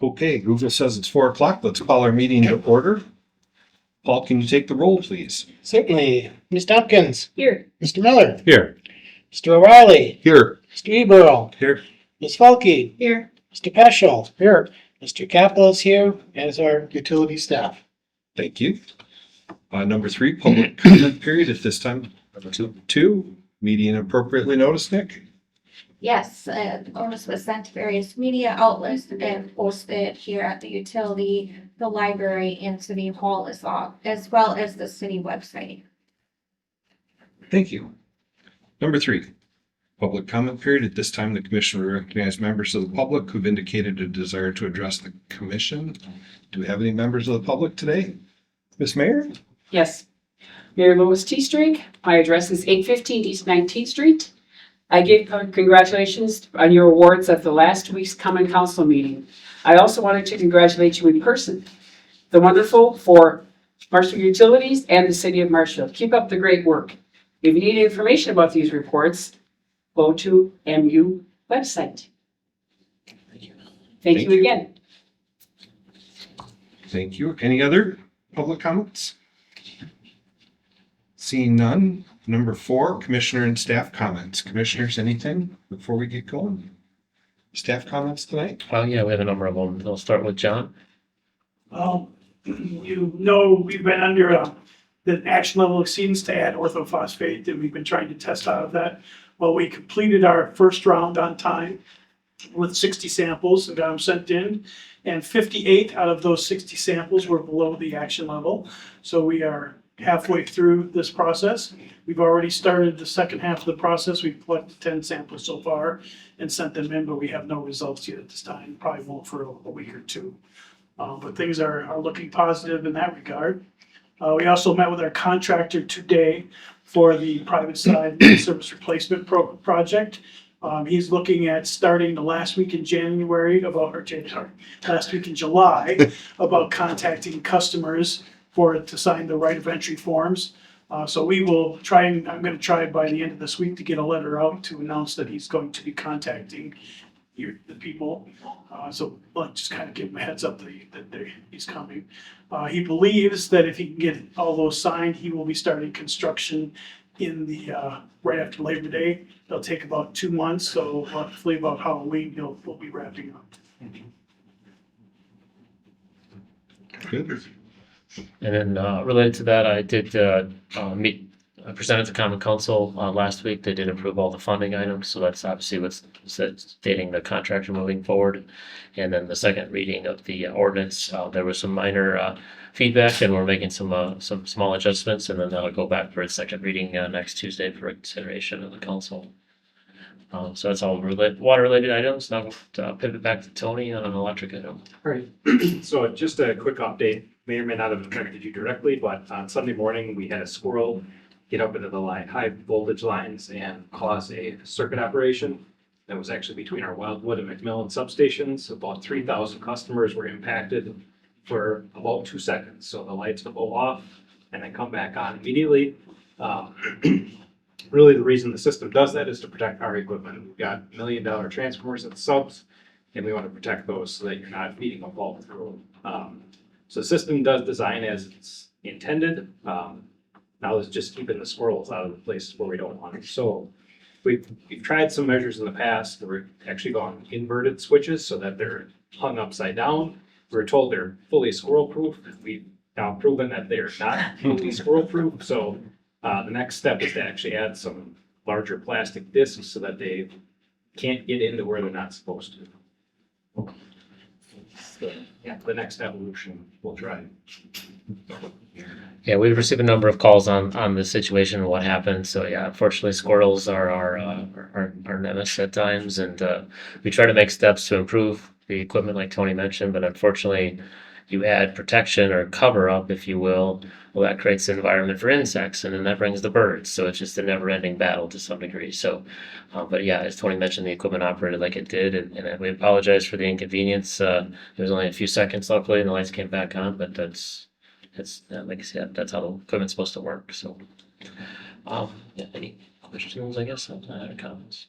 Okay, Google says it's 4:00. Let's call our meeting to order. Paul, can you take the roll, please? Certainly. Ms. Tompkins. Here. Mr. Miller. Here. Mr. O'Reilly. Here. Mr. Eberl. Here. Ms. Falke. Here. Mr. Peschel. Here. Mr. Capel is here, as our utility staff. Thank you. Number 3, public comment period at this time. Number 2, meeting appropriately noticed, Nick? Yes, the notice was sent to various media outlets and posted here at the utility, the library, and city hall as well as the city website. Thank you. Number 3, public comment period. At this time, the commission will recognize members of the public who've indicated a desire to address the commission. Do we have any members of the public today? Ms. Mayor? Yes. Mayor Lois T. Streak. My address is 815 East 19th Street. I give congratulations on your awards at the last week's Common Council meeting. I also wanted to congratulate you in person. The wonderful for Marshfield Utilities and the city of Marshfield. Keep up the great work. If you need information about these reports, go to MU website. Thank you again. Thank you. Any other public comments? Seeing none. Number 4, commissioner and staff comments. Commissioners, anything before we get going? Staff comments tonight? Well, yeah, we have a number of them. We'll start with John. You know, we've been under the action level exceedance to add orthophosphate, and we've been trying to test out of that. Well, we completed our first round on time with 60 samples and got them sent in, and 58 out of those 60 samples were below the action level. So we are halfway through this process. We've already started the second half of the process. We've collected 10 samples so far and sent them in, but we have no results yet at this time. Probably won't for a week or two. But things are looking positive in that regard. We also met with our contractor today for the private side service replacement project. He's looking at starting the last week in last week in July about contacting customers to sign the right of entry forms. So we will try, and I'm going to try by the end of this week to get a letter out to announce that he's going to be contacting the people. So I'll just kind of give him a heads up that he's coming. He believes that if he can get all those signed, he will be starting construction in the right after Labor Day. It'll take about 2 months, so hopefully about Halloween we'll be wrapping up. Good. And then related to that, I did I presented to Common Council last week. They did approve all the funding items, so that's obviously what's stating the contractor moving forward. And then the second reading of the ordinance, there was some minor feedback, and we're making some small adjustments, and then that'll go back for its second reading next Tuesday for consideration of the council. So that's all water-related items. Now we'll pivot back to Tony on an electric item. All right, so just a quick update, may or may not have affected you directly, but on Sunday morning, we had a squirrel get up into the high voltage lines and cause a circuit operation. That was actually between our Wildwood and McMillan substations. About 3,000 customers were impacted for about 2 seconds. So the lights will go off and then come back on immediately. Really, the reason the system does that is to protect our equipment. We've got $1 million transformers at the subs, and we want to protect those so that you're not feeding a fault through. So the system does design as it's intended. Now it's just keeping the squirrels out of the places where we don't want them. So we've tried some measures in the past. We're actually gone inverted switches so that they're hung upside down. We were told they're fully squirrel proof. We've now proven that they're not fully squirrel proof. So the next step is to actually add some larger plastic discs so that they can't get into where they're not supposed to. So, yeah, the next evolution we'll try. Yeah, we've received a number of calls on this situation and what happened. So yeah, unfortunately, squirrels are our nemesis at times, and we try to make steps to improve the equipment, like Tony mentioned. But unfortunately, you add protection or cover up, if you will. Well, that creates an environment for insects, and then that brings the birds. So it's just a never-ending battle to some degree. So, but yeah, as Tony mentioned, the equipment operated like it did, and we apologize for the inconvenience. It was only a few seconds, luckily, and the lights came back on. But that's like I said, that's how the equipment's supposed to work. So, yeah, any questions, I guess, or comments?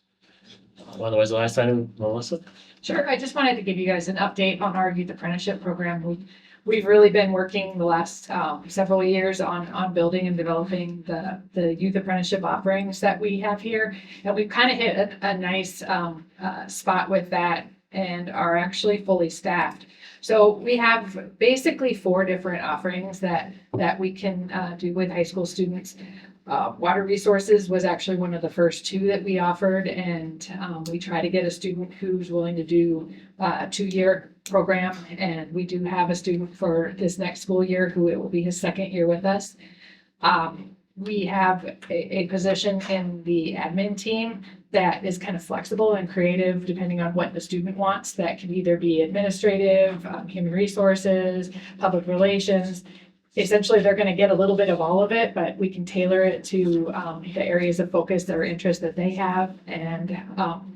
Otherwise, the last item, Melissa? Sure. I just wanted to give you guys an update on our youth apprenticeship program. We've really been working the last several years on building and developing the youth apprenticeship offerings that we have here. And we've kind of hit a nice spot with that and are actually fully staffed. So we have basically 4 different offerings that we can do with high school students. Water resources was actually one of the first 2 that we offered, and we try to get a student who's willing to do a 2-year program, and we do have a student for this next school year who it will be his 2nd year with us. We have a position in the admin team that is kind of flexible and creative depending on what the student wants. That can either be administrative, human resources, public relations. Essentially, they're going to get a little bit of all of it, but we can tailor it to the areas of focus or interest that they have. And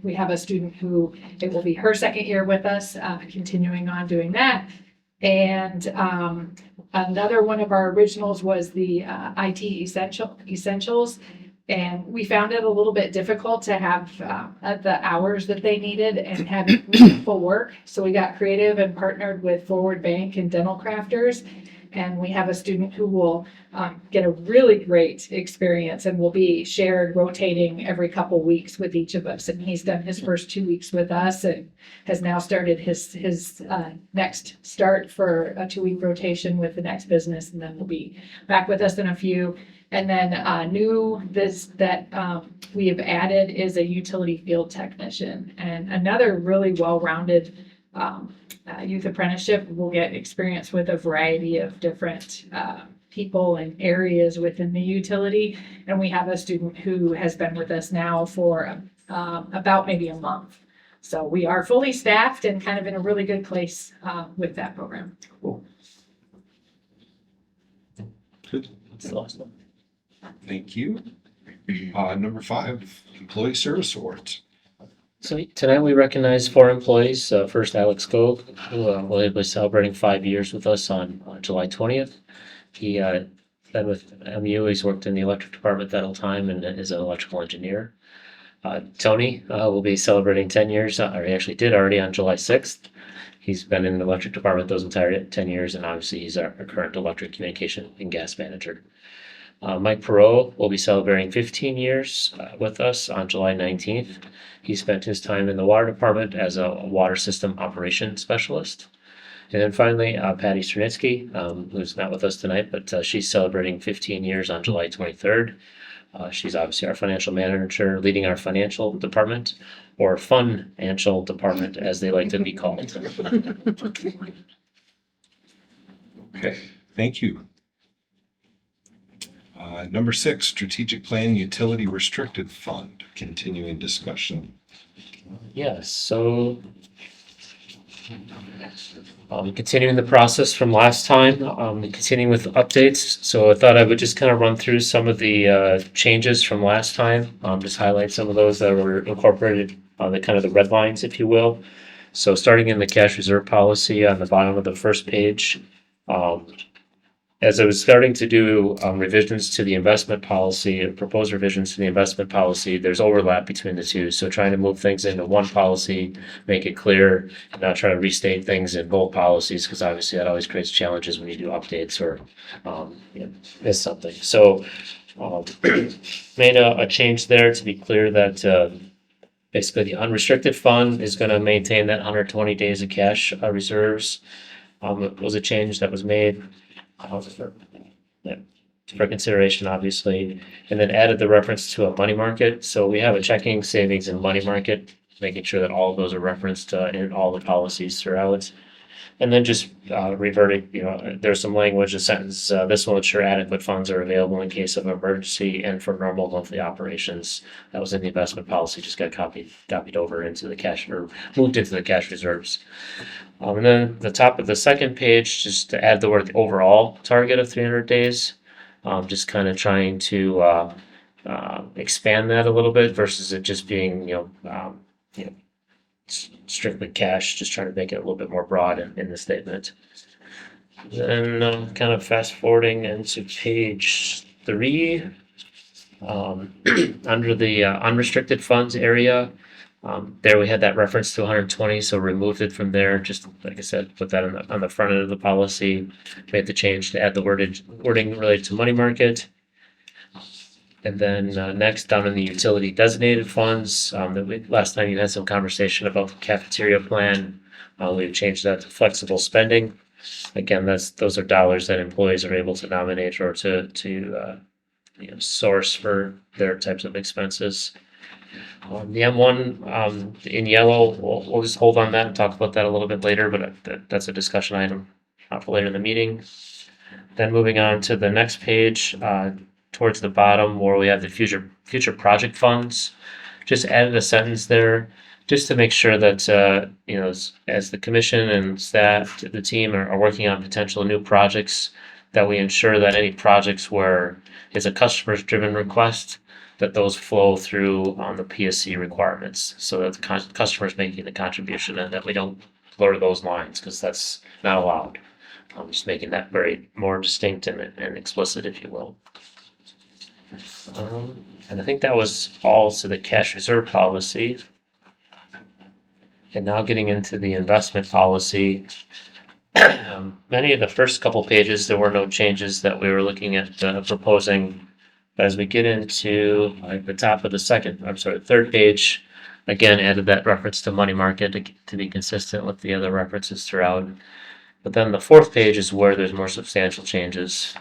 we have a student who, it will be her 2nd year with us, continuing on doing that. And another one of our originals was the IT essentials. And we found it a little bit difficult to have the hours that they needed and have meaningful work. So we got creative and partnered with Forward Bank and Dental Crafters. And we have a student who will get a really great experience and will be shared rotating every couple weeks with each of us. And he's done his first 2 weeks with us and has now started his next start for a 2-week rotation with the next business. And then will be back with us in a few. And then we have added is a utility field technician, and another really well-rounded youth apprenticeship will get experience with a variety of different people and areas within the utility. And we have a student who has been with us now for about maybe a month. So we are fully staffed and kind of in a really good place with that program. Good. That's the last one. Thank you. Number 5, Employee Service Awards. So tonight we recognize 4 employees. First, Alex Gove, who will be celebrating 5 years with us on July 20th. He been with MU. He's worked in the electric department that whole time and is an electrical engineer. Tony will be celebrating 10 years, or he actually did already on July 6th. He's been in the electric department those entire 10 years, and obviously he's our current electric communication and gas manager. Mike Perot will be celebrating 15 years with us on July 19th. He spent his time in the water department as a water system operations specialist. And then finally, Patty Strunitzky, who's not with us tonight, but she's celebrating 15 years on July 23rd. She's obviously our financial manager, leading our financial department, or financial department, as they like to be called. Okay, thank you. Number 6, Strategic Plan Utility Restricted Fund, continuing discussion. Yes, so continuing the process from last time, continuing with updates. So I thought I would just kind of run through some of the changes from last time, just highlight some of those that were incorporated on the kind of the red lines, if you will. So starting in the cash reserve policy on the bottom of the first page, as I was starting to do revisions to the investment policy, proposed revisions to the investment policy, there's overlap between the two. So trying to move things into one policy, make it clear, and not try to restate things in both policies, because obviously that always creates challenges when you do updates or miss something. So made a change there to be clear that basically the unrestricted fund is going to maintain that 120 days of cash reserves. It was a change that was made. For consideration, obviously, and then added the reference to a money market. So we have a checking, savings, and money market, making sure that all of those are referenced in all the policies throughout. And then just reverting, there's some language, a sentence, this will ensure adequate funds are available in case of emergency and for normal monthly operations. That was in the investment policy, just got copied over into the cash, or moved into the cash reserves. And then the top of the second page, just to add the word overall target of 300 days, just kind of trying to expand that a little bit versus it just being, strictly cash, just trying to make it a little bit more broad in the statement. Then kind of fast forwarding into page 3, under the unrestricted funds area, There we had that reference to 120, so removed it from there. Just like I said, put that on the front end of the policy. Made the change to add the wording related to money market. And then next, down in the utility designated funds, last time you had some conversation about the cafeteria plan. We've changed that to flexible spending. Again, those are dollars that employees are able to nominate or to source for their types of expenses. The M1 in yellow, we'll just hold on that and talk about that a little bit later, but that's a discussion item for later in the meeting. Then moving on to the next page, towards the bottom where we have the future project funds, just added a sentence there just to make sure that as the commission and staff, the team are working on potential new projects, that we ensure that any projects where it's a customer's driven request, that those flow through on the PSC requirements, so that the customer's making the contribution and that we don't blur those lines, because that's not allowed. I'm just making that very more distinct and explicit, if you will. And I think that was all to the cash reserve policy. And now getting into the investment policy. Many of the first couple pages, there were no changes that we were looking at proposing. But as we get into the top of the third page, again, added that reference to money market to be consistent with the other references throughout. But then the fourth page is where there's more substantial changes.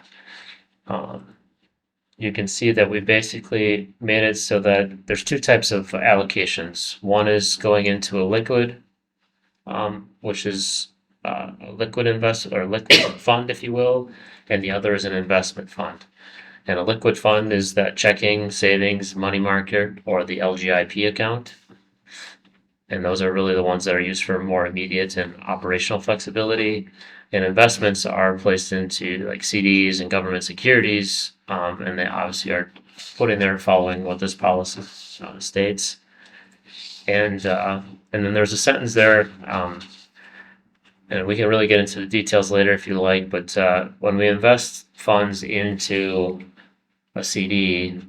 You can see that we basically made it so that there's two types of allocations. One is going into a liquid, which is a liquid investment or liquid fund, if you will, and the other is an investment fund. And a liquid fund is that checking, savings, money market, or the LGIP account. And those are really the ones that are used for more immediate and operational flexibility. And investments are placed into like CDs and government securities, and they obviously are put in there following what this policy states. And then there's a sentence there, and we can really get into the details later if you like. But when we invest funds into a CD,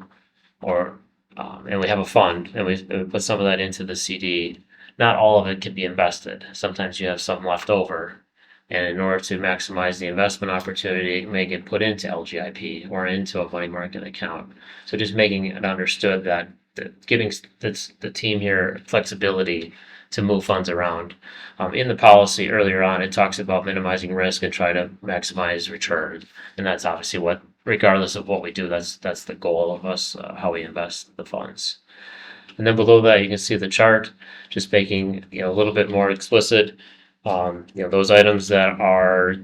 and we have a fund, and we put some of that into the CD, not all of it can be invested. Sometimes you have some left over. And in order to maximize the investment opportunity, it may get put into LGIP or into a money market account. So just making it understood that giving the team here flexibility to move funds around. In the policy earlier on, it talks about minimizing risk and try to maximize return. And that's obviously what, regardless of what we do, that's the goal of us, how we invest the funds. And then below that, you can see the chart, just making a little bit more explicit. Those items that are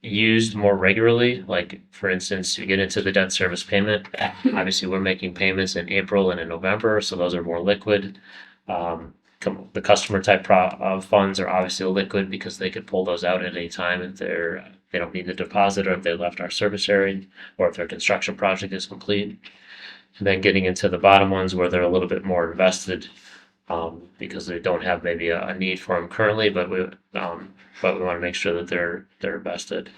used more regularly, like for instance, you get into the debt service payment. Obviously, we're making payments in April and in November, so those are more liquid. The customer type of funds are obviously liquid because they could pull those out at any time if they don't need the deposit, or if they left our service area, or if their construction project is complete. And then getting into the bottom ones where they're a little bit more invested. Because they don't have maybe a need for them currently, but we want to make sure that they're invested.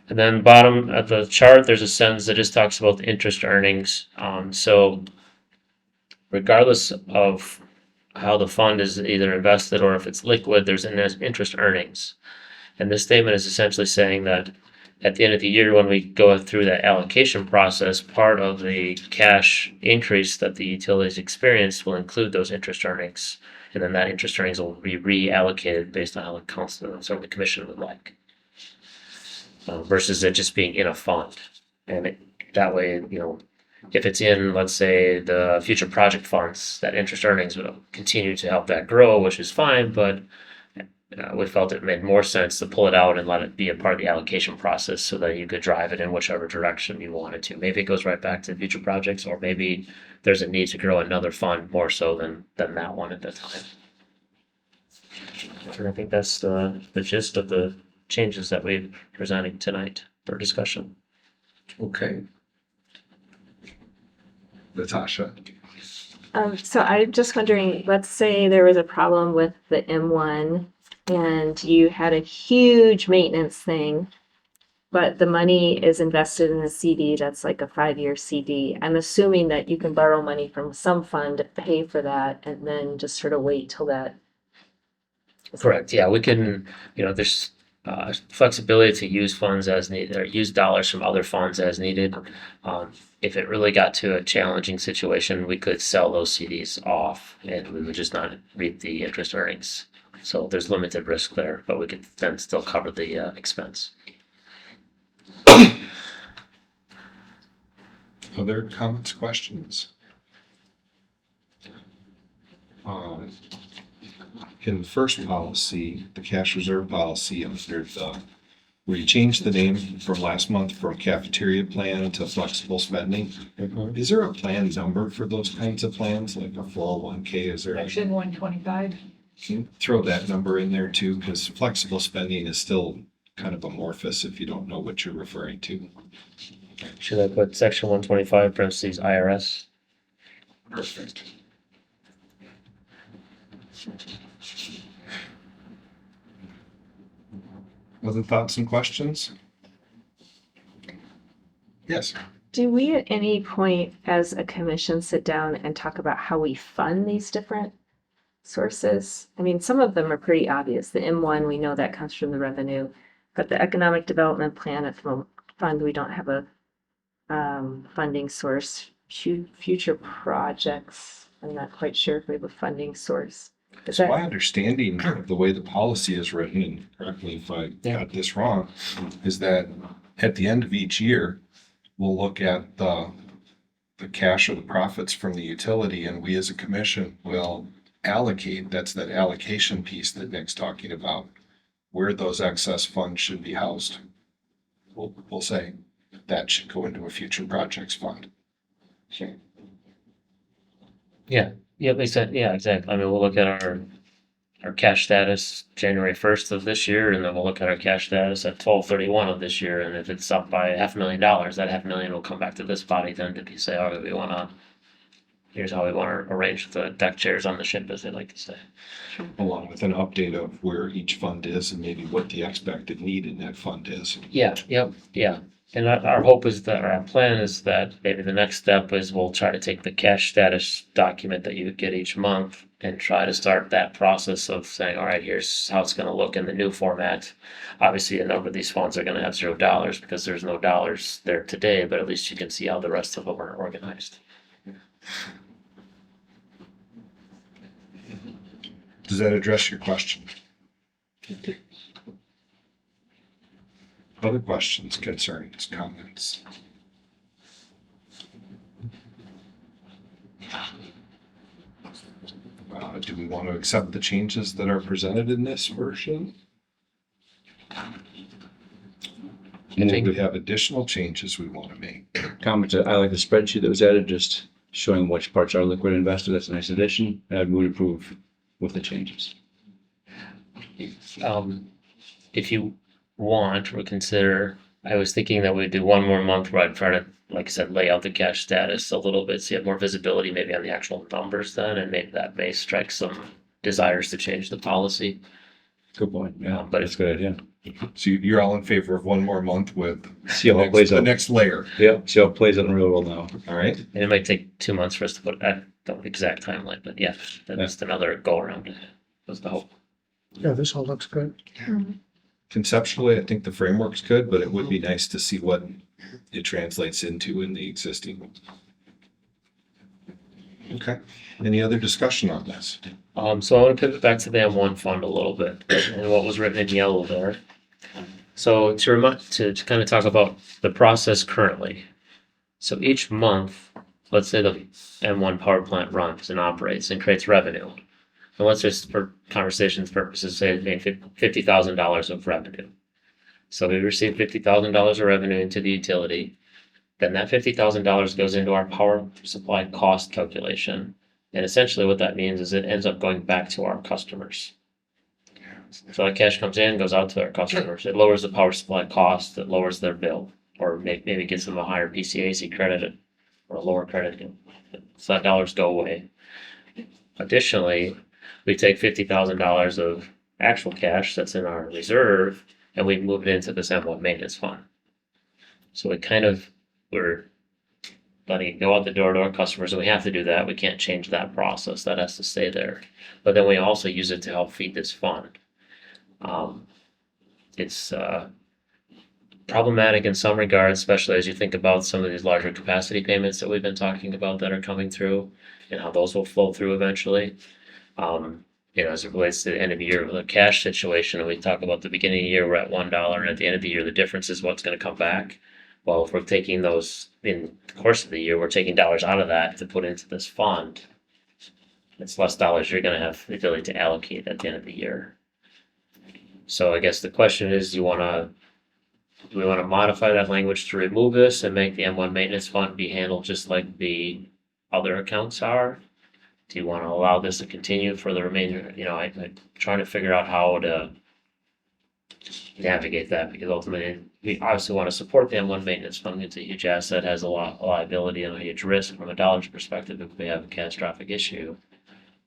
And then bottom of the chart, there's a sentence that just talks about the interest earnings. So regardless of how the fund is either invested or if it's liquid, there's an interest earnings. And this statement is essentially saying that at the end of the year, when we go through that allocation process, part of the cash increase that the utilities experience will include those interest earnings. And then that interest earnings will be reallocated based on how the council or the commission would like. Versus it just being in a fund. And that way, if it's in, let's say, the future project funds, that interest earnings will continue to help that grow, which is fine, but we felt it made more sense to pull it out and let it be a part of the allocation process so that you could drive it in whichever direction you wanted to. Maybe it goes right back to future projects, or maybe there's a need to grow another fund more so than that one at the time. And I think that's the gist of the changes that we're presenting tonight for discussion. Okay. Natasha. So I'm just wondering, let's say there was a problem with the M1 and you had a huge maintenance thing but the money is invested in a CD that's like a 5-year CD. I'm assuming that you can borrow money from some fund to pay for that and then just sort of wait till that. Correct, yeah, we can, there's flexibility to use funds as needed, or use dollars from other funds as needed. If it really got to a challenging situation, we could sell those CDs off and we would just not reap the interest earnings. So there's limited risk there, but we could then still cover the expense. Other comments, questions? In the first policy, the cash reserve policy, under where you changed the name from last month from cafeteria plan to flexible spending, is there a plan number for those kinds of plans, like a 401k? Is there? Section 125. Can you throw that number in there too? Because flexible spending is still kind of amorphous if you don't know what you're referring to. Should I put section 125 parentheses IRS? Perfect. Other thoughts and questions? Yes. Do we at any point as a commission sit down and talk about how we fund these different sources? I mean, some of them are pretty obvious. The M1, we know that comes from the revenue, but the economic development plan at the fund, we don't have a funding source. Future projects, I'm not quite sure if we have a funding source. Is So that, my understanding of the way the policy is written, and correct me if I got this wrong, is that at the end of each year, we'll look at the cash or the profits from the utility, and we as a commission will allocate, that's that allocation piece that Nick's talking about, where those excess funds should be housed. We'll say that should go into a future projects fund. sure. Yeah, they said, yeah, exactly. I mean, we'll look at our cash status January 1st of this year, and then we'll look at our cash status at 12/31 of this year. And if it's up by $500,000, that $500,000 will come back to this body then to say, oh, here's how we want to arrange the deck chairs on the ship, as they like to say. Along with an update of where each fund is and maybe what the expected need in that fund is. Yeah, yep, yeah. And our hope is that, our plan is that maybe the next step is we'll try to take the cash status document that you get each month and try to start that process of saying, all right, here's how it's gonna look in the new format. Obviously, a number of these funds are gonna have $0 because there's no dollars there today, but at least you can see how the rest of them are organized. Does that address your question? Other questions, concerns, comments? Do we want to accept the changes that are presented in this version? And if we have additional changes we want to make. Comments, I like the spreadsheet that was added, just showing which parts are liquid invested. That's a nice addition. I'd move to approve with the changes. If you want or consider, I was thinking that we'd do one more month where I'd try to, like I said, lay out the cash status a little bit, so you have more visibility maybe on the actual numbers then, and maybe that may strike some desires to change the policy. Good point. Yeah, But that's a good idea. So you're all in favor of one more month with See how it plays the out. next layer, Yeah, see how it plays out in the real world now. all right? And it might take 2 months for us to put, I don't know the exact timeline, but yeah, that's another go around. Was the hope. Yeah, this all looks good. Conceptually, I think the framework's good, but it would be nice to see what it translates into in the existing. Okay, any other discussion on this? So I want to pivot back to the M1 fund a little bit and what was written in yellow there. So to kind of talk about the process currently. So each month, let's say the M1 power plant runs and operates and creates revenue. And let's just, for conversation's purposes, say it made $50,000 of revenue. So we receive $50,000 of revenue into the utility. Then that $50,000 goes into our power supply cost calculation. And essentially what that means is it ends up going back to our customers. So that cash comes in, goes out to our customers. It lowers the power supply cost, it lowers their bill, or maybe gives them a higher PCAC credit or a lower credit. So that dollars go away. Additionally, we take $50,000 of actual cash that's in our reserve and we move it into this M1 maintenance fund. So we're letting it go out the door to our customers, and we have to do that. We can't change that process. That has to stay there. But then we also use it to help feed this fund. It's problematic in some regards, especially as you think about some of these larger capacity payments that we've been talking about that are coming through and how those will flow through eventually. As it relates to the end of the year with a cash situation, and we talk about the beginning of the year, we're at $1, and at the end of the year, the difference is what's going to come back. Well, if we're taking those in the course of the year, we're taking dollars out of that to put into this fund. It's less dollars you're going to have the ability to allocate at the end of the year. So I guess the question is, do we want to modify that language to remove this and make the M1 maintenance fund be handled just like the other accounts are? Do you want to allow this to continue for the remainder? I'm trying to figure out how to navigate that, because ultimately we obviously want to support the M1 maintenance fund. It's a huge asset, has a lot of liability and a huge risk from a dollars perspective if we have a catastrophic issue.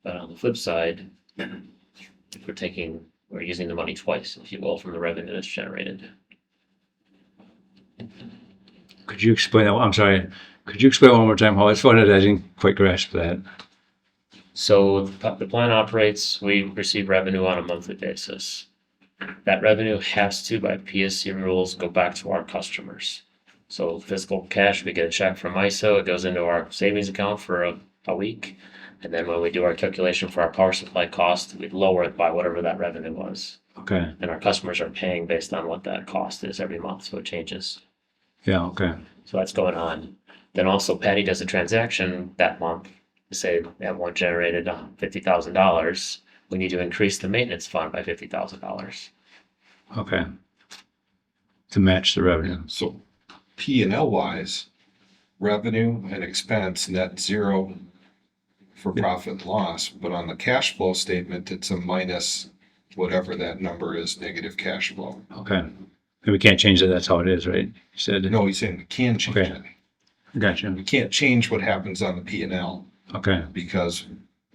But on the flip side, if we're using the money twice, if you will, from the revenue that's generated. Could you explain that? I'm sorry. Could you explain one more time how it's funded? I didn't quite grasp that. So the plan operates, we receive revenue on a monthly basis. That revenue has to, by PSC rules, go back to our customers. So physical cash, we get a check from ISO, it goes into our savings account for a week. And then when we do our calculation for our power supply cost, we lower it by whatever that revenue was. Okay. And our customers are paying based on what that cost is every month, so it changes. Yeah, okay. So that's going on. Then also Patty does a transaction that month. Say that one generated $50,000. We need to increase the maintenance fund by $50,000. Okay. To match the revenue. So P&L wise, revenue and expense net zero for profit and loss, but on the cash flow statement, it's a minus whatever that number is, negative cash flow. Okay. And we can't change that. That's how it is, right? You said. No, he's saying we can change Okay. it. Gotcha. We can't change what happens on the P&L Okay. because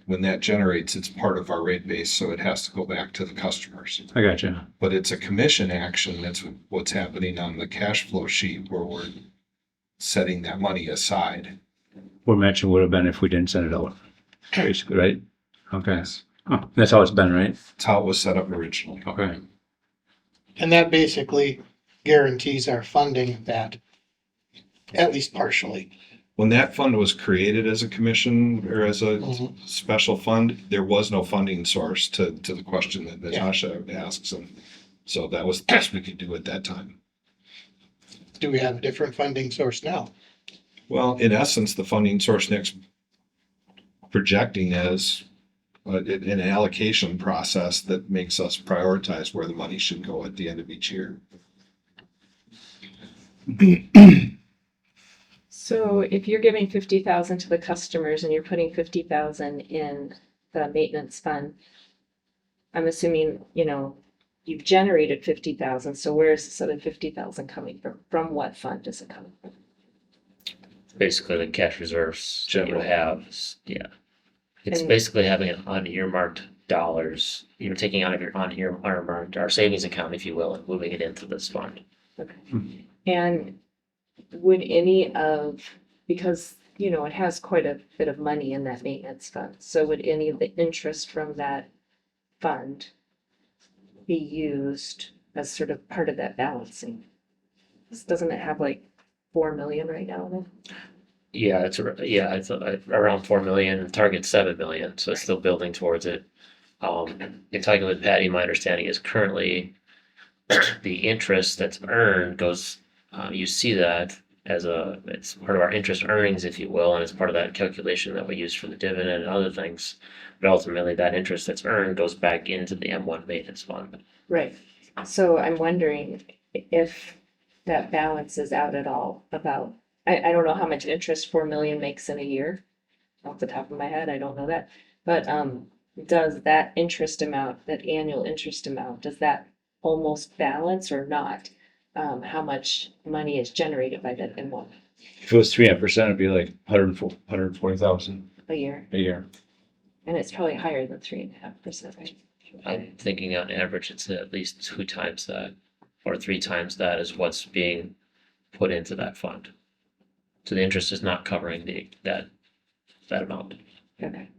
when that generates, it's part of our rate base, so it has to go back to the customers. I gotcha. But it's a commission action. That's what's happening on the cash flow sheet where we're setting that money aside. What matching would have been if we didn't send it out. Basically, right? Okay. Oh, that's how it's been, right? That's how it was set up originally. Okay. And that basically guarantees our funding that, at least partially. When that fund was created as a commission or as a special fund, there was no funding source to the question that Natasha asks. And so that was the best we could do at that time. Do we have a different funding source now? Well, in essence, the funding source next projecting as an allocation process that makes us prioritize where the money should go at the end of each year. So if you're giving 50,000 to the customers and you're putting 50,000 in the maintenance fund, I'm assuming, you've generated 50,000. So where's this other 50,000 coming from? From what fund is it coming from? Basically, the cash reserves that you General. have. Yeah. It's And- basically having an unearmarked dollars. You're taking out of your unearmarked, our savings account, if you will, and moving it into this fund. Okay. And would because, it has quite a bit of money in that maintenance fund. So would any of the interest from that fund be used as sort of part of that balancing? Doesn't it have like 4 million right now in it? Yeah, it's around 4 million, and target 7 million, so it's still building towards it. In talking with Patty, my understanding is currently the interest that's earned goes, you see that it's part of our interest earnings, if you will, and it's part of that calculation that we use for the dividend and other things. But ultimately, that interest that's earned goes back into the M1 maintenance fund. Right. So I'm wondering if that balances out at all about, I don't know how much interest 4 million makes in a year. Off the top of my head, I don't know that. But does that interest amount, that annual interest amount, does that almost balance or not? How much money is generated by that M1 If it was 3.5%, it'd be like 140,000 a year? a year. And it's probably higher than 3.5%, right? I'm thinking on average, it's at least 2 times that, or 3 times that is what's being put into that fund. So the interest is not covering that amount. Okay.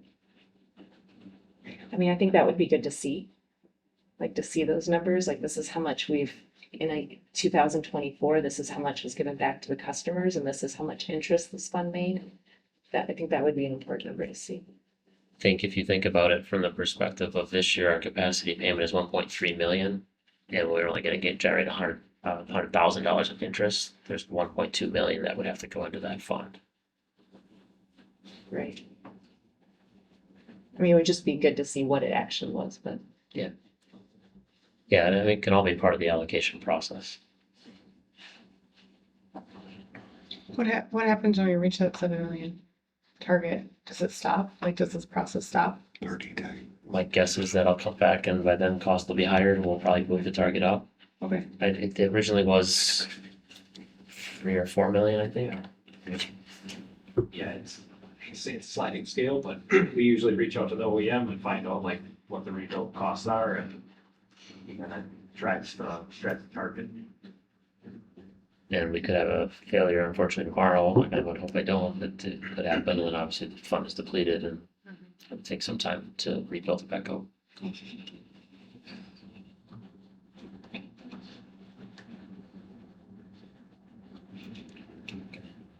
I mean, I think that would be good to see. Like to see those numbers, like this is how much we've, in 2024, this is how much was given back to the customers and this is how much interest this fund made. I think that would be an important number to see. Think if you think about it from the perspective of this year, our capacity payment is 1.3 million, and we're only going to generate $100,000 of interest. There's 1.2 million that would have to go into that fund. Right. I mean, it would just be good to see what it actually was, but Yeah, and I mean, it can all be part of the allocation process. What happens when we reach that 7 million target? Does it stop? Like, does this process stop? 30 days. My guess is that I'll come back, and by then cost will be higher, and we'll probably move the target up. Okay. It originally was 3 or 4 million, I think. Yeah, it's sliding scale, but we usually reach out to the OEM and find out like what the rebuild costs are and that drives the target. And we could have a failure, unfortunately, tomorrow. I would hope I don't, but it could happen. And then obviously the fund is depleted and it would take some time to rebuild it back up.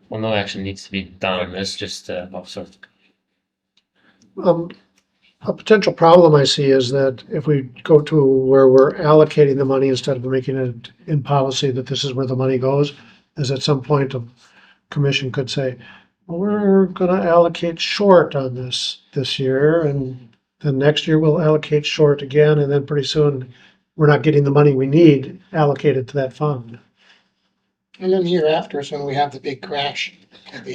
Well, no action needs to be done on this, just sort of. A potential problem I see is that if we go to where we're allocating the money instead of making it in policy that this is where the money goes, is at some point the commission could say, well, we're gonna allocate short on this year, and then next year we'll allocate short again, and then pretty soon we're not getting the money we need allocated to that fund. And then the year after is when we have the big crash. Can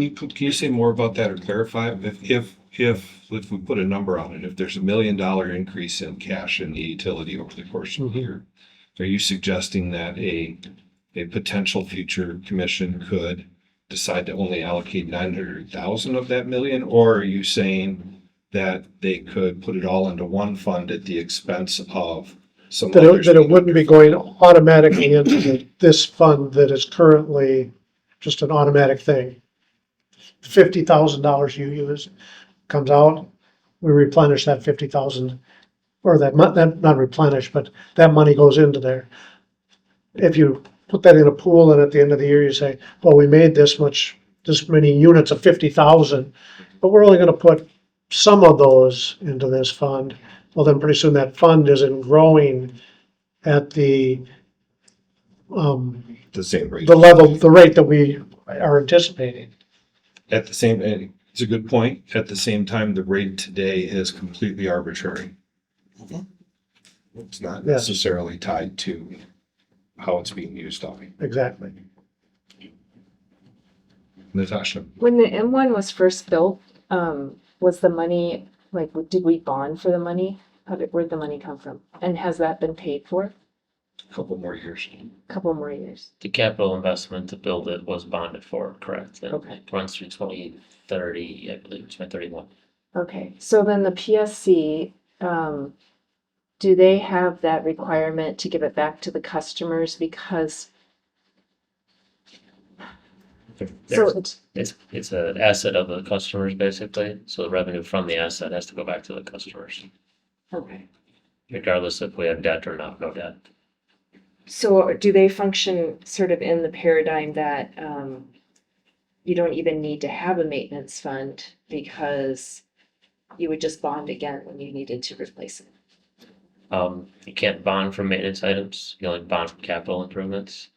you say more about that or clarify? If we put a number on it, if there's $1 million increase in cash in the utility over the course of the year, are you suggesting that a potential future commission could decide to only allocate 900,000 of that million? Or are you saying that they could put it all into one fund at the expense of some others? That it wouldn't be going automatically into this fund that is currently just an automatic thing. $50,000 you use comes out, we replenish that 50,000, or that not replenish, but that money goes into there. If you put that in a pool and at the end of the year you say, well, we made this many units of 50,000, but we're only going to put some of those into this fund. Well, then pretty soon that fund isn't growing at the same rate. the rate that we are anticipating. At the same, it's a good point. At the same time, the rate today is completely arbitrary. It's not Yes. necessarily tied to how it's being used on. Exactly. Natasha, when the M1 was first built, was the money, like, did we bond for the money? Where'd the money come from? And has that been paid for? a couple more years. Couple more years. The capital investment to build it was bonded for, correct? It Okay. runs through 2030, I believe, 2031. Okay, so then the PSC, do they have that requirement to give it back to the customers because, so, It's an asset of the customers, basically, so the revenue from the asset has to go back to the customers, okay. regardless if we have debt or not, no debt. So do they function sort of in the paradigm that, you don't even need to have a maintenance fund because you would just bond again when you needed to replace it? You can't bond for maintenance items, you only bond for capital improvements.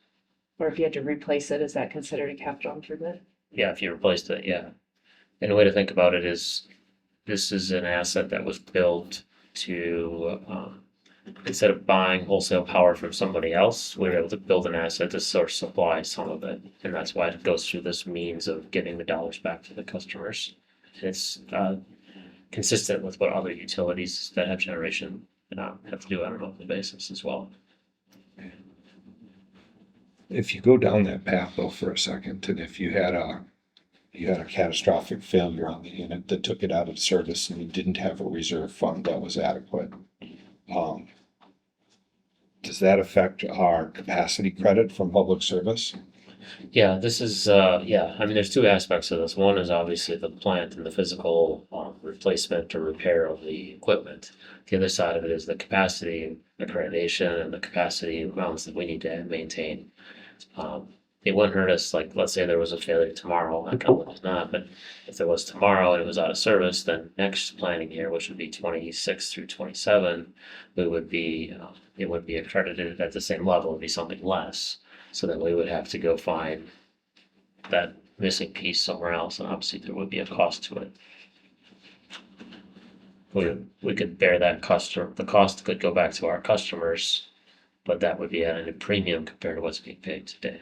Or if you had to replace it, is that considered a capital improvement? Yeah, if you replaced it, yeah. And the way to think about it is, this is an asset that was built to, instead of buying wholesale power from somebody else, we were able to build an asset to source supply some of it. And that's why it goes through this means of getting the dollars back to the customers. It's consistent with what other utilities that have generation have to do on a monthly basis as well. If you go down that path though for a second, and if you had a catastrophic failure on the unit that took it out of service and you didn't have a reserve fund that was adequate, Does that affect our capacity credit from public service? Yeah, this is, yeah, I mean, there's two aspects of this. One is obviously the plant and the physical replacement or repair of the equipment. The other side of it is the capacity accreditation and the capacity amounts that we need to maintain. It wouldn't hurt us, like, let's say there was a failure tomorrow, I know it's not, but if there was tomorrow and it was out of service, then next planning year, which would be 26 through 27, we would be, it would be accredited at the same level, it'd be something less. So then we would have to go find that missing piece somewhere else, and obviously there would be a cost to it. We could bear that cost, or the cost could go back to our customers, but that would be at a premium compared to what's being paid today.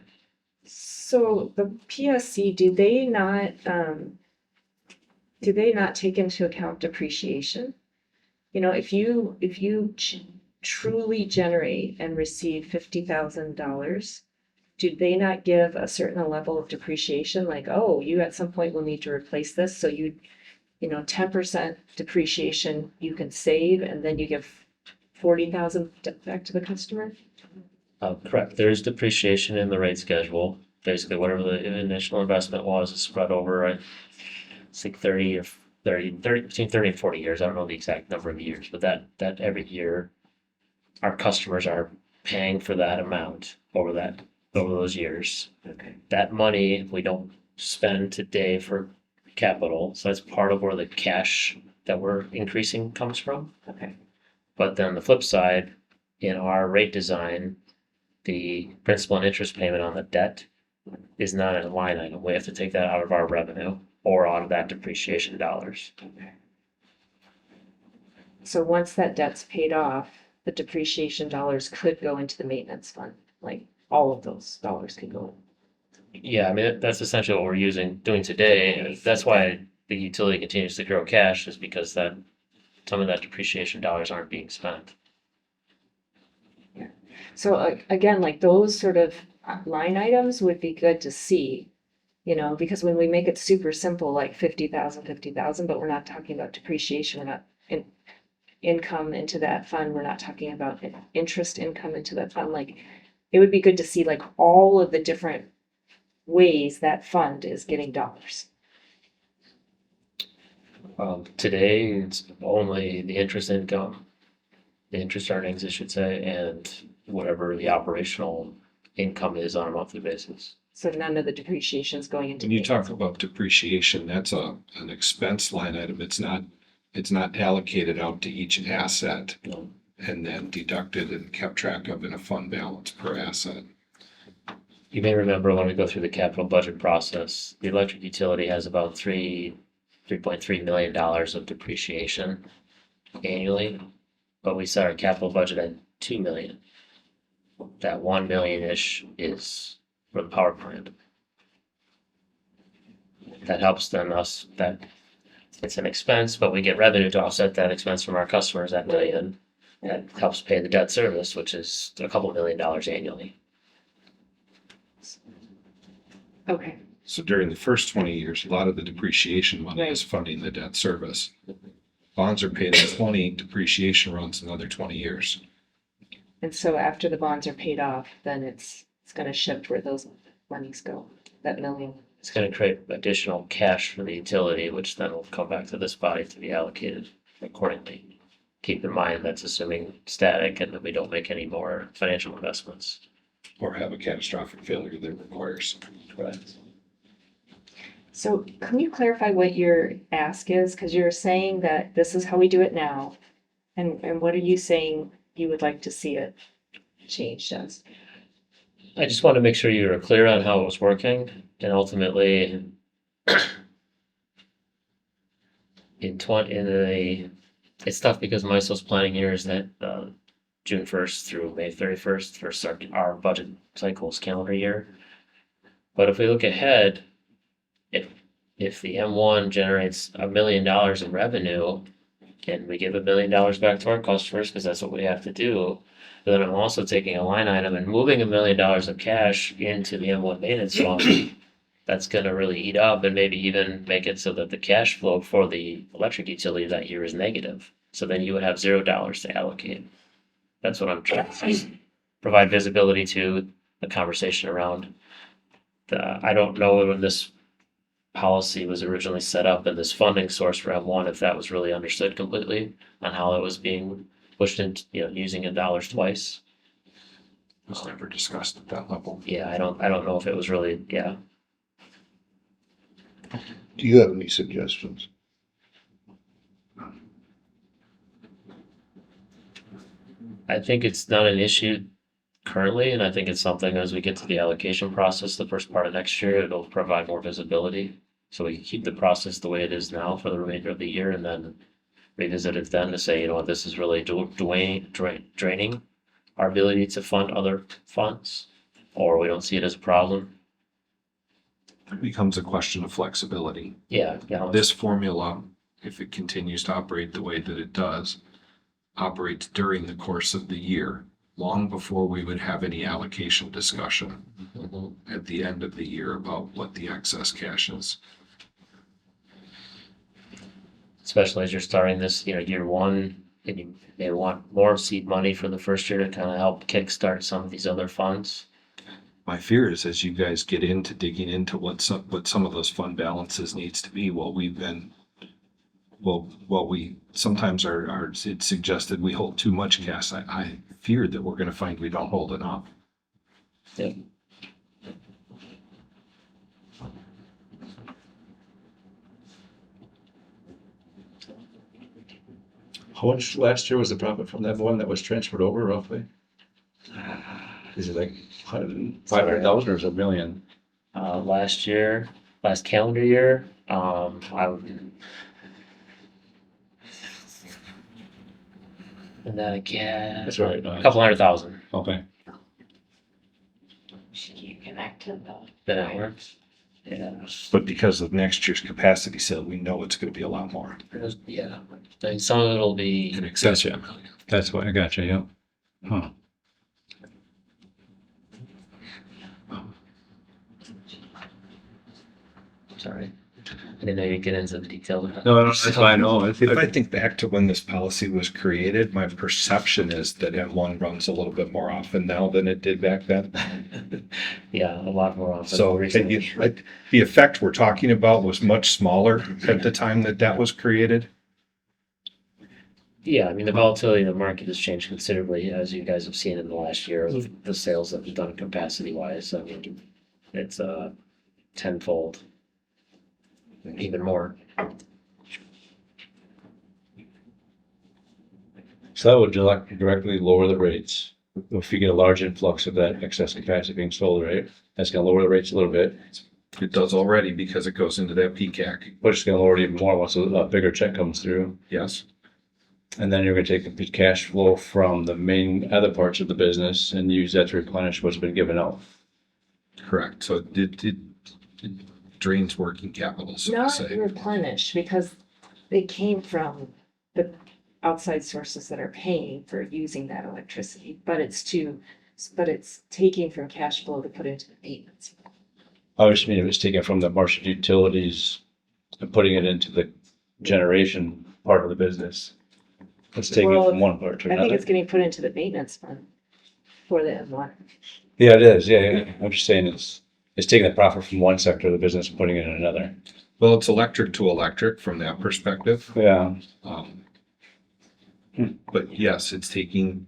So the PSC, do they not take into account depreciation? You know, if you truly generate and receive $50,000, do they not give a certain level of depreciation? Like, oh, you at some point will need to replace this, so you know, 10% depreciation you can save, and then you give 40,000 back to the customer? Correct, there's depreciation in the rate schedule. Basically, whatever the initial investment was is spread over, I think 30 or 30, between 30 and 40 years. I don't know the exact number of years, but that every year, our customers are paying for that amount over those years. Okay. That money, we don't spend today for capital, so that's part of where the cash that we're increasing comes from. Okay. But then the flip side, in our rate design, the principal and interest payment on the debt is not in a line item. We have to take that out of our revenue or out of that depreciation dollars. So once that debt's paid off, the depreciation dollars could go into the maintenance fund, like all of those dollars could go in. Yeah, I mean, that's essentially what we're doing today. That's why the utility continues to grow cash, is because that some of that depreciation dollars aren't being spent. So again, like those sort of line items would be good to see, you know, because when we make it super simple, like 50,000, but we're not talking about depreciation, we're not income into that fund, we're not talking about interest income into that fund, like it would be good to see like all of the different ways that fund is getting dollars. Today, it's only the interest income, the interest earnings, I should say, and whatever the operational income is on a monthly basis. So none of the depreciation is going into. When you talk about depreciation, that's an expense line item. It's not allocated out to each asset No. and then deducted and kept track of in a fund balance per asset. You may remember when we go through the capital budget process, the electric utility has about $3.3 million of depreciation annually, but we set our capital budget at $2 million. That 1 million-ish is for the power plant. That helps then us, that it's an expense, but we get revenue to offset that expense from our customers, that million. That helps pay the debt service, which is a couple $1 million annually. Okay, So during the first 20 years, a lot of the depreciation money is funding the debt service. Bonds are paid in 20, depreciation runs another 20 years. and so after the bonds are paid off, then it's gonna shift where those monies go, that million. It's gonna create additional cash for the utility, which then will come back to this body to be allocated accordingly. Keep in mind, that's assuming static and that we don't make any more financial investments. Or have a catastrophic failure that requires. Correct. So can you clarify what your ask is? Because you're saying that this is how we do it now. And what are you saying you would like to see it changed as? I just want to make sure you were clear on how it was working, and ultimately it's tough because MISO's planning year is that June 1st through May 31st for our budget cycle's calendar year. But if we look ahead, if the M1 generates $1 million in revenue and we give $1 million back to our customers, because that's what we have to do, then I'm also taking a line item and moving $1 million of cash into the M1 maintenance fund. That's gonna really eat up and maybe even make it so that the cash flow for the electric utility that year is negative. So then you would have $0 to allocate. That's what I'm trying to say. provide visibility to the conversation around I don't know when this policy was originally set up and this funding source for M1, if that was really understood completely on how it was being pushed into, using in dollars twice. It was never discussed at that level. Yeah, I don't know if it was really, yeah. Do you have any suggestions? I think it's not an issue currently, and I think it's something as we get to the allocation process, the first part of next year, it'll provide more visibility. So we can keep the process the way it is now for the remainder of the year and then revisit it then to say, this is really draining our ability to fund other funds, or we don't see it as a problem. It becomes a question of flexibility. Yeah. This formula, if it continues to operate the way that it does, operates during the course of the year, long before we would have any allocation discussion at the end of the year about what the excess cash is. Especially as you're starting this, year one, and you may want more seed money for the first year to kind of help kickstart some of these other funds. My fear is as you guys get into digging into what some of those fund balances needs to be, we sometimes it's suggested we hold too much cash. I fear that we're gonna find we don't hold enough. Yeah. How much last year was the profit from that one that was transferred over roughly? Is it like 500,000 or is it a million? Last calendar year, I would. And then again, That's right. a couple 100,000. Okay. Should you connect to The networks. Yeah. But because of next year's capacity sale, we know it's gonna be a lot more. Yeah. I mean, some of it'll be. In excess of Gotcha. a million. That's what I got you, yeah. Huh. Sorry. I didn't know you'd get into the details. No, that's fine. No, I think If I think back to when this policy was created, my perception is that M1 runs a little bit more often now than it did back then. Yeah, a lot more often. So recently. the effect we're talking about was much smaller at the time that was created. Yeah, I mean, the volatility in the market has changed considerably, as you guys have seen in the last year of the sales that we've done capacity wise. I mean, it's tenfold, even more. so that would directly lower the rates. If you get a large influx of that excess capacity being sold, right? That's gonna lower the rates a little bit, It does already because it goes into that PCAC. but it's gonna lower it even more once a bigger check comes through. Yes. And then you're gonna take the cash flow from the main other parts of the business and use that to replenish what's been given out. Correct. So it drains working capital, so to Not say. replenish, because they came from the outside sources that are paying for using that electricity, but it's taking from cash flow to put into the maintenance. I just mean it was taken from the Marshfield Utilities and putting it into the generation part of the business. It's taking Well, from one part to I think another. it's getting put into the maintenance fund for the M1. Yeah, it is. Yeah. I'm just saying it's taking the profit from one sector of the business and putting it in another. Well, it's electric to electric from that perspective. Yeah. But yes, it's taking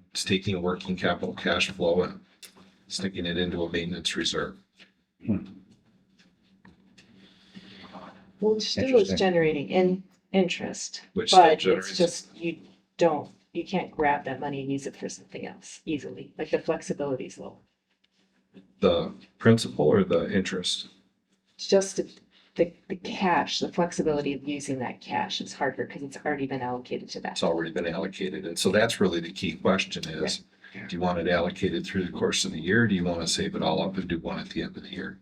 working capital cash flow and sticking it into a maintenance reserve. Well, it still is Interesting. generating interest, Which still but generates- it's just, you can't grab that money and use it for something else easily, like the flexibility is low. The principal or the interest? It's just the cash, the flexibility of using that cash is harder because it's already been allocated to that. It's already been allocated. And so that's really the key question is, do you want it allocated through the course of the year? Or do you want to save it all up and do one at the end of the year?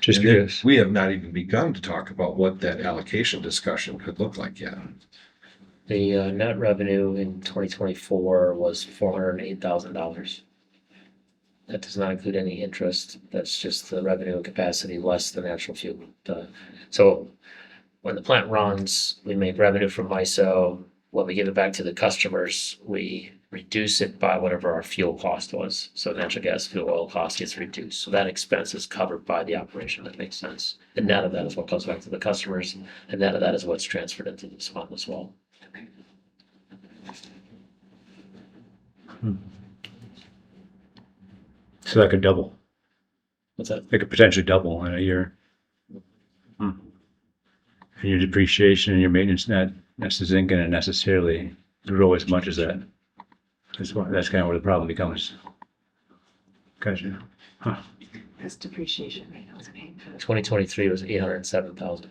Just And then curious. we have not even begun to talk about what that allocation discussion could look like yet. The net revenue in 2024 was $408,000. That does not include any interest. That's just the revenue and capacity less the natural fuel. So when the plant runs, we make revenue from MISO. When we give it back to the customers, we reduce it by whatever our fuel cost was. So natural gas, fuel, oil cost gets reduced. So that expense is covered by the operation. That makes sense. The net of that is what comes back to the customers. And net of that is what's transferred into this fund as well. So that could double. What's that? It could potentially double in a year. And your depreciation and your maintenance net isn't going to necessarily grow as much as that. That's kind of where the problem becomes. Gotcha. Huh. That's depreciation right now. It's paying for the 2023 was 807,000.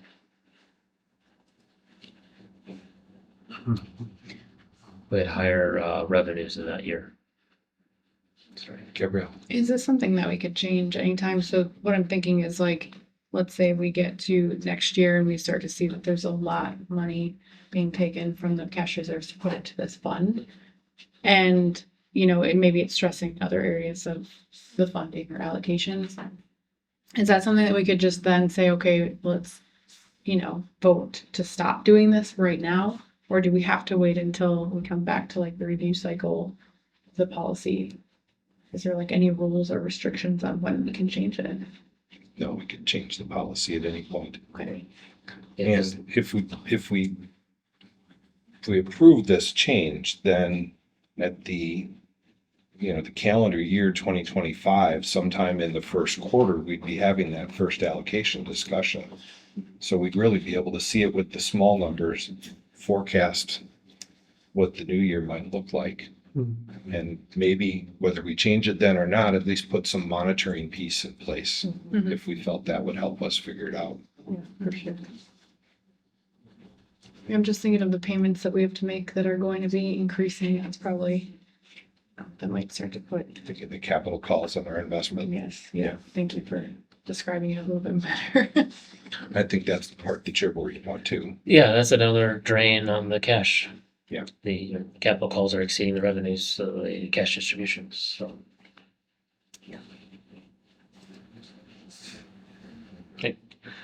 We had higher revenues in that year. Sorry, Gabrielle. Is this something that we could change anytime? So what I'm thinking is like, let's say we get to next year and we start to see that there's a lot of money being taken from the cash reserves to put into this fund. And, you know, maybe it's stressing other areas of the funding or allocations. Is that something that we could just then say, okay, let's, you know, vote to stop doing this right now? Or do we have to wait until we come back to like the review cycle, of the policy? Is there like any rules or restrictions on when we can change it? No, we could change the policy at any point. Okay. And if we approve this change, then at the calendar year 2025, sometime in the first quarter, we'd be having that first allocation discussion. So we'd really be able to see it with the small numbers, forecast what the new year might look like. And maybe whether we change it then or not, at least put some monitoring piece in place if we felt that would help us figure it out. Yeah, for sure. I'm just thinking of the payments that we have to make that are going to be increasing. That's probably, that might start to put, To get the capital calls on our investment. yes, yeah. Thank you for describing it a little bit better. I think that's the part that you're worried about too. Yeah, that's another drain on the cash. Yeah. The capital calls are exceeding the revenues, so the cash distributions, so.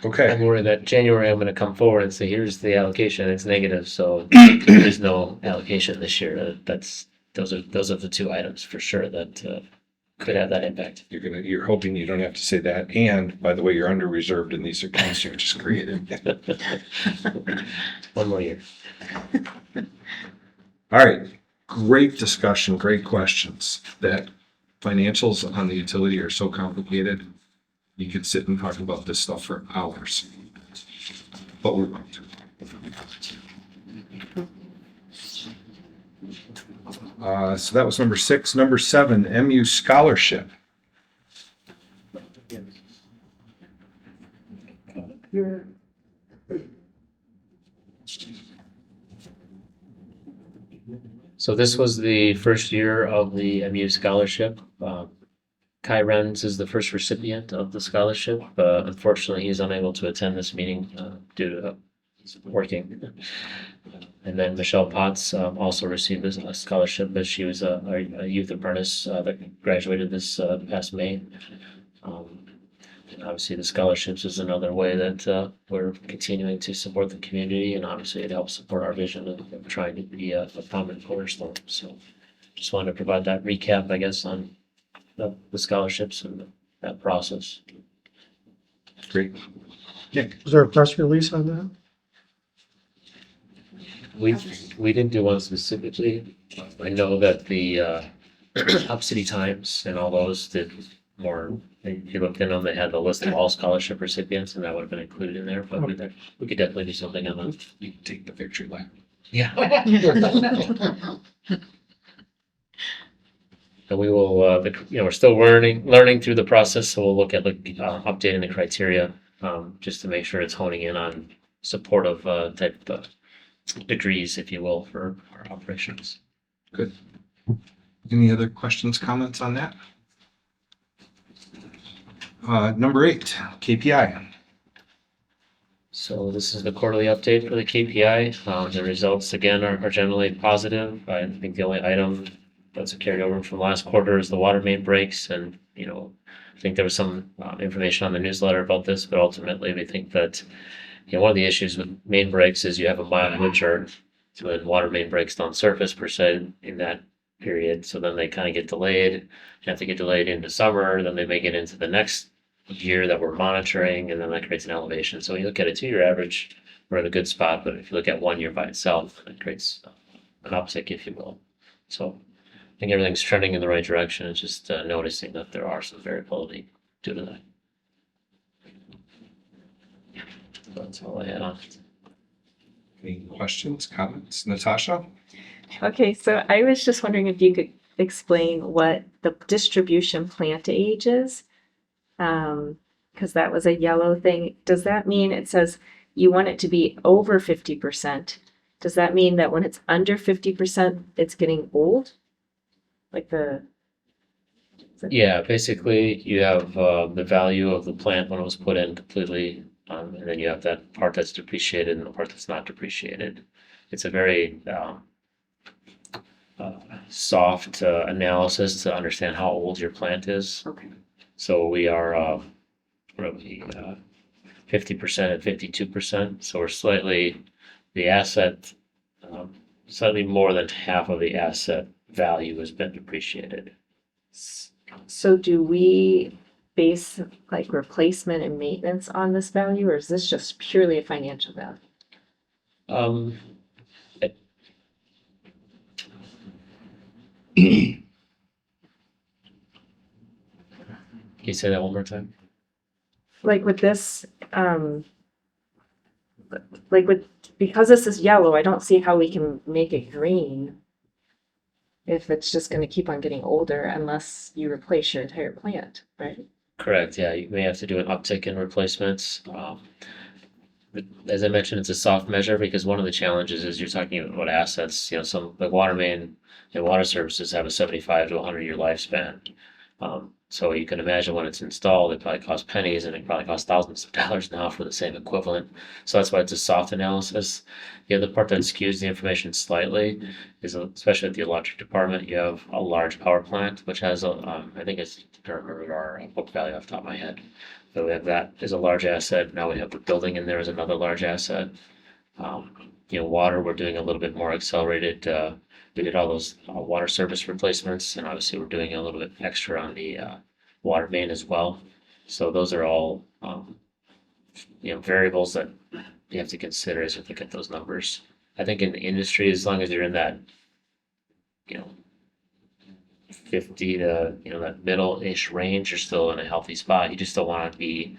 Okay. I'm worried that January I'm gonna come forward and say, here's the allocation, it's negative, so there is no allocation this year. Those are the two items for sure that could have that impact. You're hoping you don't have to say that. And by the way, you're under reserved in these accounts you just created. One more year. All right. Great discussion, great questions. That financials on the utility are so complicated. You could sit and talk about this stuff for hours. But we're going to. So that was number 6. Number 7, MU scholarship. So this was the first year of the MU scholarship. Kai Renz is the first recipient of the scholarship. Unfortunately, he's unable to attend this meeting due to working. And then Michelle Potts also received a scholarship, but she was a youth apprentice that graduated this past May. And obviously, the scholarships is another way that we're continuing to support the community, and obviously, it helps support our vision of trying to be a prominent cornerstone. So, just wanted to provide that recap, I guess, on the scholarships and that process. Great. Was there a press release on that? We didn't do one specifically. I know that the Up City Times and all those did more. If you looked in them, they had the list of all scholarship recipients, and that would have been included in there. But we could definitely do something on that. You can take the victory lap. Yeah. And we will, we're still learning through the process, so we'll look at updating the criteria just to make sure it's honing in on supportive type degrees, if you will, for our operations. Good. Any other questions, comments on that? Number 8, KPI. So this is the quarterly update for the KPI. The results again are generally positive. I think the only item that's a carryover from last quarter is the water main breaks, and I think there was some information on the newsletter about this, but ultimately we think that one of the issues with main breaks is you have a mild winter when water main breaks don't surface per se, in that period. So then they kind of get delayed. If they get delayed into summer, then they may get into the next year that we're monitoring, and then that creates an elevation. So when you look at a 2-year average, we're in a good spot. But if you look at 1 year by itself, it creates an uptick, if you will. So I think everything's trending in the right direction. It's just noticing that there are some variability due to that. That's all I had on. Any questions, comments? Natasha? Okay, so I was just wondering if you could explain what the distribution plant age is. Because that was a yellow thing. Does that mean it says you want it to be over 50%? Does that mean that when it's under 50%, it's getting old? Like Yeah, basically you have the value of the plant when it was put in completely, and then you have that part that's depreciated and the part that's not depreciated. It's a very soft analysis to understand how old your plant is. Okay. So we are roughly 50% and 52%. So we're slightly the asset, slightly more than half of the asset value has been depreciated. So do we base like replacement and maintenance on this value, or is this just purely a financial value? Can you say that one more time? Like with this, because this is yellow, I don't see how we can make it green if it's just gonna keep on getting older unless you replace your entire plant, right? Correct, yeah, you may have to do an uptick in replacements. But as I mentioned, it's a soft measure because one of the challenges is you're talking about assets, some like water main and water services have a 75 to 100-year lifespan. So you can imagine when it's installed, it probably costs pennies and it probably costs thousands of dollars now for the same equivalent. So that's why it's a soft analysis. The other part that skews the information slightly is, especially at the electric department, you have a large power plant, which has I think it's, I don't remember our book value off the top of my head. So we have that as a large asset. Now we have the building in there as another large asset. Water, we're doing a little bit more accelerated. We did all those water service replacements, and obviously we're doing a little bit extra on the water main as well. So those are all variables that you have to consider as you look at those numbers. I think in the industry, as long as you're in that 50 to that middle-ish range, you're still in a healthy spot. You just don't want to be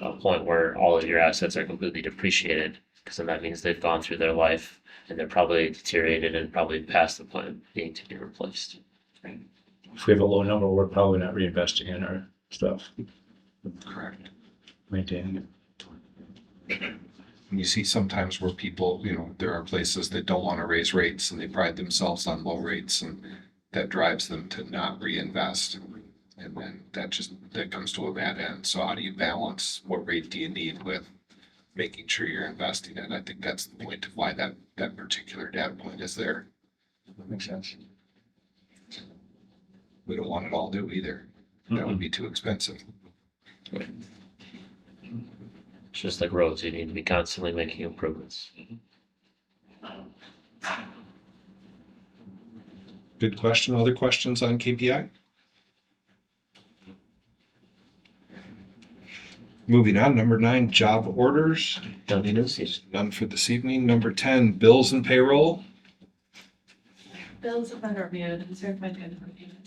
a point where all of your assets are completely depreciated, because then that means they've gone through their life and they're probably deteriorated and probably past the point of being to be replaced. If we have a low number, we're probably not reinvesting in our stuff, Correct. maintaining it. And you see sometimes where people, there are places that don't want to raise rates and they pride themselves on low rates, and that drives them to not reinvest. And then that comes to a bad end. So how do you balance what rate do you need with making sure you're investing in? I think that's the point of why that particular data point is there. That makes sense. We don't want it all due either. That would be too expensive. It's just like roads, you need to be constantly making improvements. Good question. Other questions on KPI? Moving on, number 9, job orders. None for this evening. Number 10, bills and payroll. Bills have been reviewed and certified good for payment.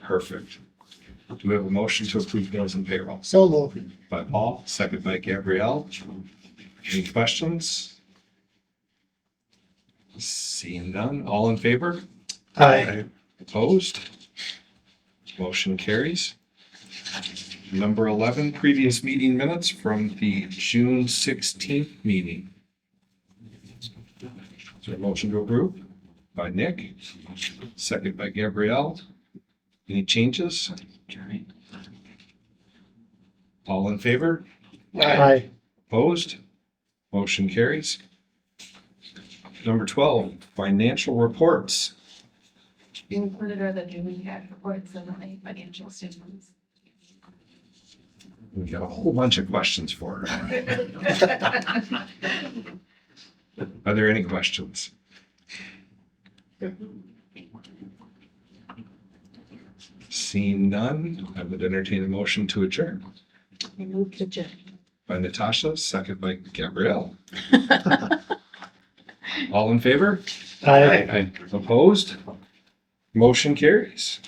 Perfect. Do we have a motion to approve bills and payroll? So moved. By Paul, second by Gabrielle. Any questions? Seeing none, all in favor? Aye. Opposed? Motion carries. Number 11, previous meeting minutes from the June 16th meeting. Is there a motion to approve? By Nick, second by Gabrielle. Any changes? All in favor? Aye. Opposed? Motion carries. Number 12, financial reports. Included are the June cash reports and the financial statements. We've got a whole bunch of questions for her. Are there any questions? Seeing none, I would entertain a motion to adjourn. I moved to adjourn. By Natasha, second by Gabrielle. All in favor? I Opposed? Motion carries.